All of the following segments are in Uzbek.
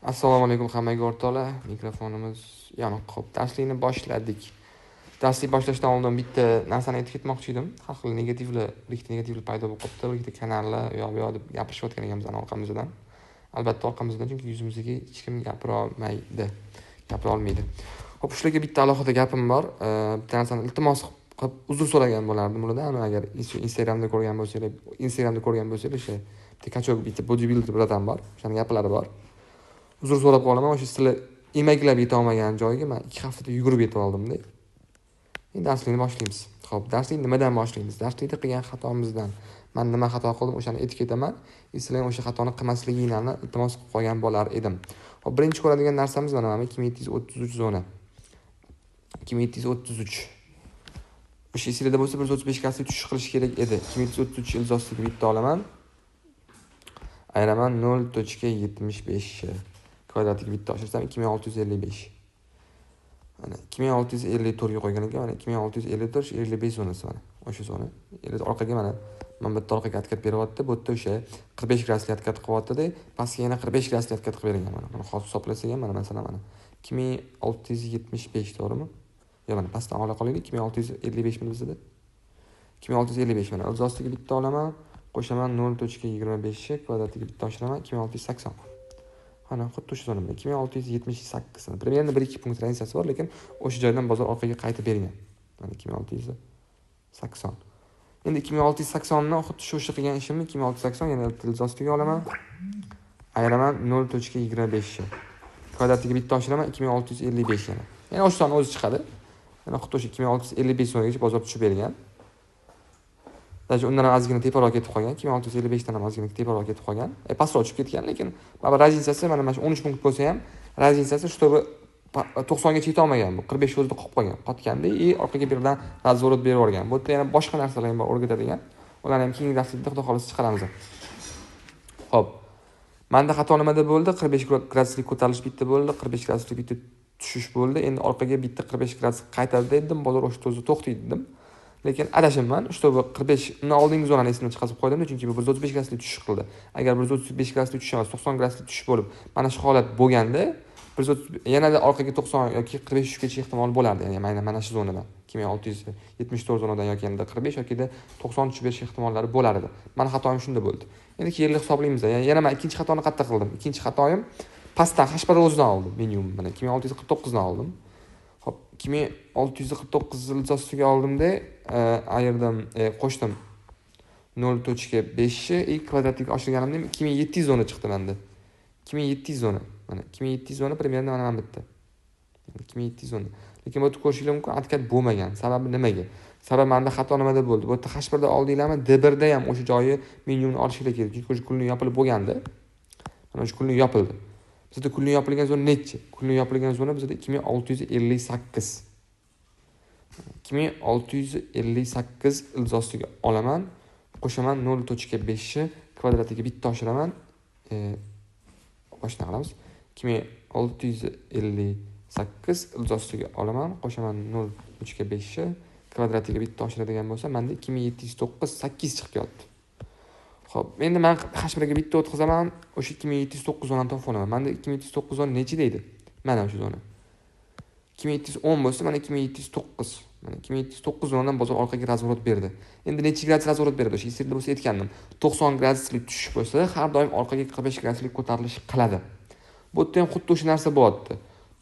Assalomu alaykum hammaga o'rtoqlar. Mikrofonimiz yoniq. Xo'p, darslikni boshladik. Darslik boshlashdan oldin bitta narsani aytib ketmoqchi edim. Har xil negativlar paydo bo'lib qolibdi. Ikkita kanallar u yoq bu yoq deb gapirishayotgan ekanmiz orqamizdan. Albatta orqamizdan, chunki yuzimizga hech kim gapira olmaydi. Xo'p, shularga bitta alohida gapim bor. Bitta narsani iltimos qilib uzr so'ragan bo'lardim ulardan. Agar Instagramda ko'rgan bo'lsangiz, o'sha bitta kachok bitta bodybuilder birodam bor. O'shaning gaplari bor. Uzr so'rab qolaman, o'sha sizlar emaklab yeta olmagan joyiga men 2 haftada yugurib yetib oldim-da. Endi darslikni boshlaymiz. Xo'p, darslikni nimadan boshlaymiz? Darslikda qilgan xatomizdan men nima xato qildim, o'shani aytib ketaman. Sizlar o'sha xatoni qilmasliginglarni iltimos qilib qo'ygan bo'lar edim. Xo'p, birinchi ko'radigan narsamiz mana 2733 zona. 2733. O'sha esingizda bo'lsa 135 kasli tushish qilish kerak edi. 2733 ilzosiga bitta olaman. Ayiraman 0.75. Kvadratiga bitta oshirsam 2655. Mana 2654 ga qo'ygan ekan, mana 2654 55 zonasi mana. O'sha zona. Endi orqaga mana bitta orqaga atkat beryapti. Bu yerda o'sha 45 gradusli atkat qilyapti-da, pastga yana 45 gradusli atkat qilib berilgan mana. Buni hozir hisoblasak ham mana masalan mana 2675 to'g'rimi? Yo'q, mana pastdan ola qolaylik. 2655 mi bizda? 2655 mana. Ilzosiga bitta olaman. Qo'shaman 0.25 kvadratiga bitta oshiraman 2680. Mana xuddi o'sha zona bilan 2678. Примерно 1-2 punkt raziyasi bor, lekin o'sha joydan bozor orqaga qaytib bergan. Mana 2680. Endi 2680 ni xuddi o'sha qilgan ishimni 2680 yana ilzosiga olaman. Ayiraman 0.25. Kvadratiga bitta oshiraman 2655 yana. Yana o'sha soni o'zi chiqadi. Mana xuddi o'sha 2655 so'mgacha bozor tushib bergan. Даже undan ham ozgina teparoq ketib qolgan. 2655 dan ham ozgina teparoq ketib qolgan. Pastroq tushib ketgan, lekin mana raziyasi mana shu 13 punkt bo'lsa ham, raziyasi shu 90 gacha yeta olmagan bu. 45 o'zida qolib qolgan. Qotganda orqaga birdan razvorot berib yuborgan. Bu yerda yana boshqa narsalar ham bor o'rgatadigan. Ularni ham keyingi darslikda xudo xolisa chiqaramiz. Xo'p. Menda xato nimada bo'ldi? 45 graduslik ko'tarilish bitta bo'ldi, 45 graduslik bitta tushish bo'ldi. Endi orqaga bitta 45 gradus qaytadi dedim, bozor o'sha o'zi to'xtaydi dedim. Lekin adashimman. Ushbu 45 ni oldingi zonani esimdan chiqarib qo'ydim, chunki bu 135 gradusli tushish qildi. Agar 135 gradusli tushish emas, 90 gradusli tushish bo'lib, mana shu holat bo'lganda, yanada orqaga 90 yoki 45 tushishgacha ehtimol bo'lardi. Ya'ni mana shu zonadan 2674 zonadan yoki yana 45 yoki 90 tushib berish ehtimollari bo'lar edi. Mana xatoim shunda bo'ldi. Endi keyin hisoblaymiz. Yana men ikkinchi xatoni qayerda qildim? Ikkinchi xatoim pastdan hashpada o'zidan oldim. Minimum mana 2649 dan oldim. Hop, 2649 ilzosiga oldimda ayirdim, qo'shdim 0.5 kvadratiga oshirganimda 2700 zona chiqdi menda. 2700 zona. Mana 2700 zona примерно mana bitta. 2700 zona. Lekin bu yerda ko'rishingiz mumkin, atkat bo'lmagan. Sababi nimaga? Sabab menda xato nimada bo'ldi? Bu yerda H1 da oldinglarmi, D1 da ham o'sha joyi minimumni olishinglar kerak. Chunki o'sha kulni yopilib bo'lganda, mana o'sha kulni yopildi. Bizda kulni yopilgan zona necha? Kulni yopilgan zona bizda 2658. 2658 ilzosiga olaman. Qo'shaman 0.5 kvadratiga bitta oshiraman. Boshdan qilamiz. 2658 ilzosiga olaman. Qo'shaman 0.5 kvadratiga bitta oshiradigan bo'lsa, menda 2709 8 chiqib yotdi. Xo'p, endi men H1 ga bitta o'tkazaman, o'sha 2709 zonani topib olaman. Menda 2709 zona necha deydi? Mana o'sha zona. 2710 bo'lsa, mana 2709. Mana 2709 zonadan bozor orqaga razvorot berdi. Endi necha gradus razvorot berdi? O'sha esingizda bo'lsa aytgandim. 90 graduslik tushish bo'lsa, har doim orqaga 45 graduslik ko'tarilish qiladi. Bu yerda ham xuddi o'sha narsa bo'lyapti.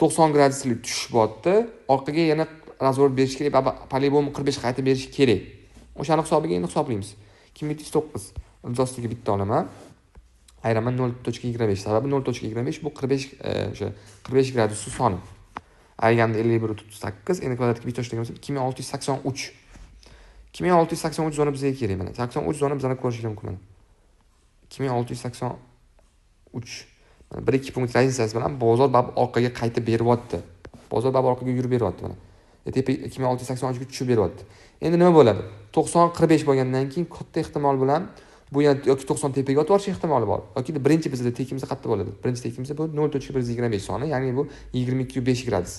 90 graduslik tushish bo'lyapti, orqaga yana razvorot berish kerak, polibom 45 qaytib berish kerak. O'shani hisobiga endi hisoblaymiz. 2709 ilzosiga bitta olaman. Ayiraman 0.25. Sababi 0.25 bu 45 o'sha 45 gradus soni. Ayganda 51.38, endi kvadratga bitta oshirgan bo'lsa 2683. 2683 zona bizga kerak mana. 83 zona bizani ko'rishingiz mumkin mana. 2683. Mana 1-2 punkt raziyasi bilan bozor orqaga qaytib beryapti. Bozor orqaga yurib beryapti mana. Tepa 2683 ga tushib beryapti. Endi nima bo'ladi? 90 45 bo'lgandan keyin katta ehtimol bilan bu yoki 90 tepaga o'tib borish ehtimoli bor. Yoki birinchi bizda tekimiz qayerda bo'ladi? Birinchi tekimiz bu 0.125 soni, ya'ni bu 22.5 gradus.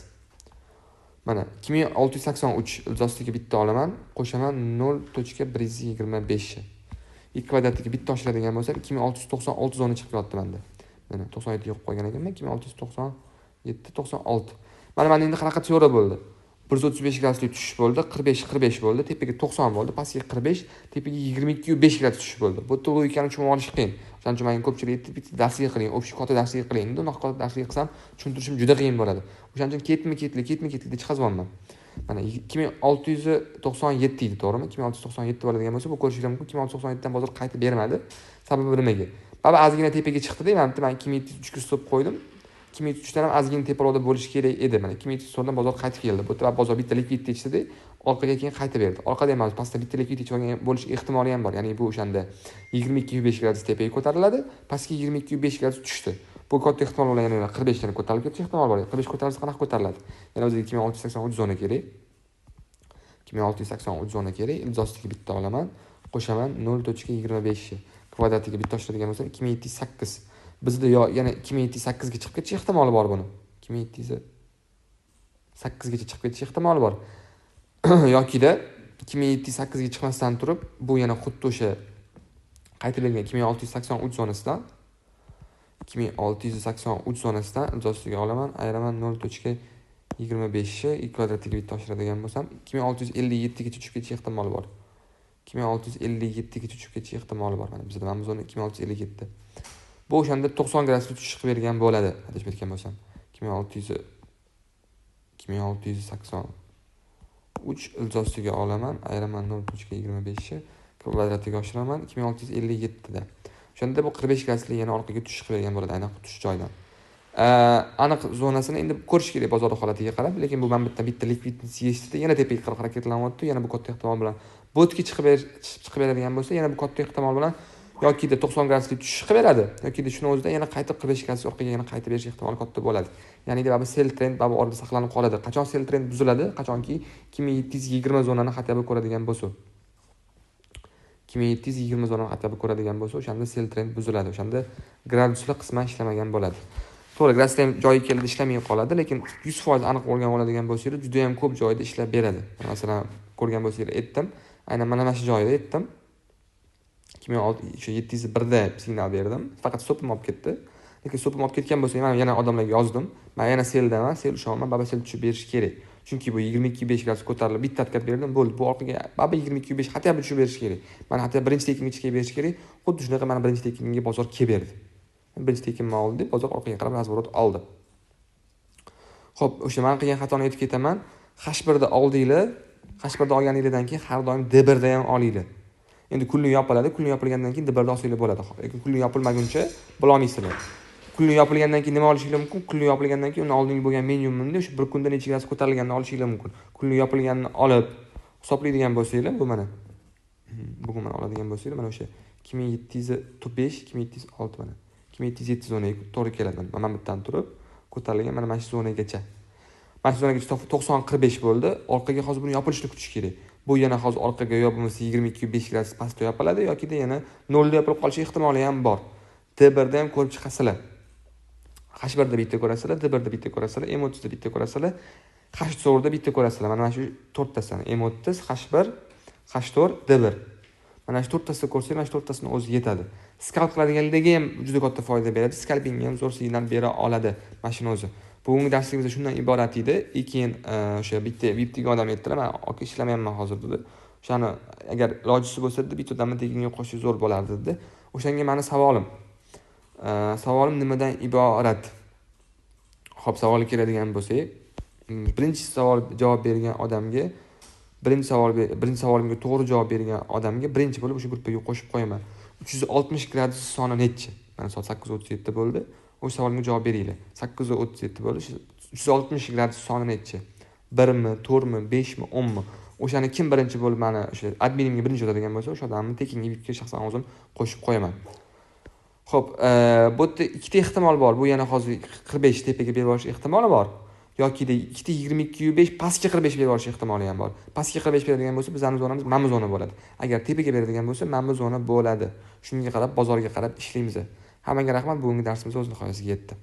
Mana 2683 ilzosiga bitta olaman, qo'shaman 0.125. 2 kvadratiga bitta oshiradigan bo'lsa 2696 zona chiqib yotdi menda. Mana 97 yo'q qo'ygan ekanman. 2697 96. Mana endi qanaqa teoriya bo'ldi? 135 graduslik tushish bo'ldi, 45 bo'ldi, tepaga 90 bo'ldi, pastga 45, tepaga 22,5 gradus tushish bo'ldi. Bu yerda logikani tushunib olish qiyin. O'shaning uchun men ko'pchilik bitta darslik qiling, o'sha katta darslik qiling. Endi unaqa katta darslik qilsam tushuntirishim juda qiyin bo'ladi. O'shaning uchun ketma-ketlik deb chiqazyapman. Mana 2697 edi, to'g'rimi? 2697 bo'ladigan bo'lsa, bu ko'rishingiz mumkin. 2697 dan bozor qaytib bermadi. Sababi nimaga? Baba ozgina tepaga chiqdi-da, men 2703 ga stop qo'ydim. 2703 dan ham ozgina teparoqda bo'lishi kerak edi. Mana 2703 dan bozor qaytib keldi. Bu yerda bozor bitta likvidity ichdi, orqaga keyin qaytib berdi. Orqada emas, pastda bitta likvidity bo'lish ehtimoli ham bor. Ya'ni bu o'shanda 22,5 gradus tepaga ko'tariladi, pastga 22,5 gradus tushdi. Bu katta ehtimol bilan yana 45 dan ko'tarilib ketish ehtimoli bor. 45 ko'tarilsa qanaqa ko'tariladi? Yana o'ziga 2680 zona kerak. 2680 zona kerak. Ilzostiga bitta olaman, qo'shaman 0.25 kvadratiga bitta oshiradigan bo'lsa 2708. Bizda yana 2708 ga chiqib ketish ehtimoli bor buni. 2708 gacha chiqib ketish ehtimoli bor. Yokida 2708 ga chiqmasdan turib, bu yana xuddi o'sha qaytib bergan 2683 zonasidan 2683 zonasidan ilzostiga olaman, ayiraman 0.25 kvadratiga bitta oshiradigan bo'lsam 2657 gacha tushib ketish ehtimoli bor. 2657 gacha tushib ketish ehtimoli bor. Mana bizda mana zona 2657. Bu o'shanda 90 gradusli tushish qilib bergan bo'ladi, adashib aytgan bo'lsam. 2683 ilzostiga olaman, ayiraman 0.25 kvadratiga oshiraman 2657 da. O'shanda bu 45 gradusli yana orqaga tushish qilib bergan bo'ladi, aynan tush joydan. Aniq zonasini endi ko'rish kerak bozor holatiga qarab, lekin bu men bitta likvidity yechdi, yana tepaga qarab harakatlanyapti, yana bu katta ehtimol bilan botga chiqib beradigan bo'lsa, yana bu katta ehtimol bilan yoki 90 gradusli tushish qilib beradi, yoki shuni o'zida yana qaytib 45 gradus orqaga yana qaytib berish ehtimoli katta bo'ladi. Ya'ni bu sell trend bu orada saqlanib qoladi. Qachon sell trend buziladi? Qachonki 2720 zonani xataba ko'radigan bo'lsa. 2720 zonani xataba ko'radigan bo'lsa, o'shanda sell trend buziladi. O'shanda graduslar qisman ishlamagan bo'ladi. To'g'ri, graduslar joyi keldi ishlamay qoladi, lekin 100% aniq o'rgan oladigan bo'lsangiz, juda ham ko'p joyda ishlab beradi. Masalan, ko'rgan bo'lsangiz aytdim, aynan mana shu joyda aytdim. 701 da signal berdim. Faqat stopim olib ketdi. Lekin stopim olib ketgan bo'lsa, men yana odamlarga yozdim. Men yana seldaman, sel ushonaman, baba sel tushib berish kerak. Chunki bu 22,5 gradus ko'tarilib bitta harakat berdim, bo'ldi. Bu orqaga baba 22,5 hatto tushib berish kerak. Mana hatto birinchi tekinga chiqib berish kerak. Xuddi shunaqa mana birinchi tekinga bozor kelib berdi. Birinchi tekinni oldi, bozor orqaga qarab razvorot oldi. Xo'p, o'sha men qilgan xatoni aytib ketaman. H1 da oldinglar, H1 da olganingizdan keyin har doim D1 da ham olinglar. Endi kunlik yopiladi, kunlik yopilgandan keyin D1 da olsanglar bo'ladi. Lekin kunlik yopilmaguncha bo'la olmaysizlar. Kunlik yopilgandan keyin nima olishinglar mumkin? Kunlik yopilgandan keyin uni oldingi bo'lgan minimumni o'sha bir kunda necha gradus ko'tarilganini olishinglar mumkin. Kunlik yopilganini olib hisoblaydigan bo'lsanglar, bu mana. Bugun mana oladigan bo'lsanglar, mana o'sha 2705, 2706 mana. 2707 zonaga to'g'ri keladi. Mana bittan turib ko'tarilgan mana shu zonagacha. Mana shu zonagacha 90-45 bo'ldi. Orqaga hozir buni yopilishni kutish kerak. Bu yana hozir orqaga yo bo'lmasa 22,5 gradus pastda yopiladi yoki yana 0 da yopilib qolish ehtimoli ham bor. D1 da ham ko'rib chiqasizlar. H1 da bitta ko'rasizlar, D1 da bitta ko'rasizlar, M30 da bitta ko'rasizlar, H4 da bitta ko'rasizlar. Mana shu 4 tasini M30, H1, H4, D1. Mana shu 4 tasini ko'rsanglar, mana shu 4 tasini o'zi yetadi. Scalp qiladiganligi ham juda katta foyda beradi. Scalping ham zo'r signal bera oladi mashina o'zi. Bugungi darsligimiz shundan iborat edi. Keyin o'sha bitta VIP-ga odam aytdilar, men aka ishlamayapman hozir dedi. O'shani agar ilojisi bo'lsa dedi, bitta odamni tekinga qo'shish zo'r bo'lardi dedi. O'shanga meni savolim nimadan iborat? Xo'p, savolga keladigan bo'lsak, birinchi savol javob bergan odamga, birinchi savolimga to'g'ri javob bergan odamga birinchi bo'lib o'sha gruppaga qo'shib qo'yaman. 360 gradus soni necha? Mana soat 8:37 bo'ldi. O'sha savolimga javob beringlar. 8:37 bo'ldi. 360 gradus soni necha? 1 mi, 4 mi, 5 mi, 10 mi? O'shani kim birinchi bo'lib mana o'sha adminimga birinchi o'tadigan bo'lsa, o'sha odamni tekinga VIPga shaxsan o'zim qo'shib qo'yaman. Xo'p, bu yerda ikkita ehtimol bor. Bu yana hozir 45 tepaga berib olish ehtimoli bor. Yoki de ikkita 22,5 pastga 45 berib olish ehtimoli ham bor. Pastga 45 beradigan bo'lsa, bizning zonamiz mana bu zona bo'ladi. Agar tepaga beradigan bo'lsa, mana bu zona bo'ladi. Shunga qarab bozorga qarab ishlaymiz. Hammaga rahmat. Bugungi darsimiz o'z nihoyasiga yetdi.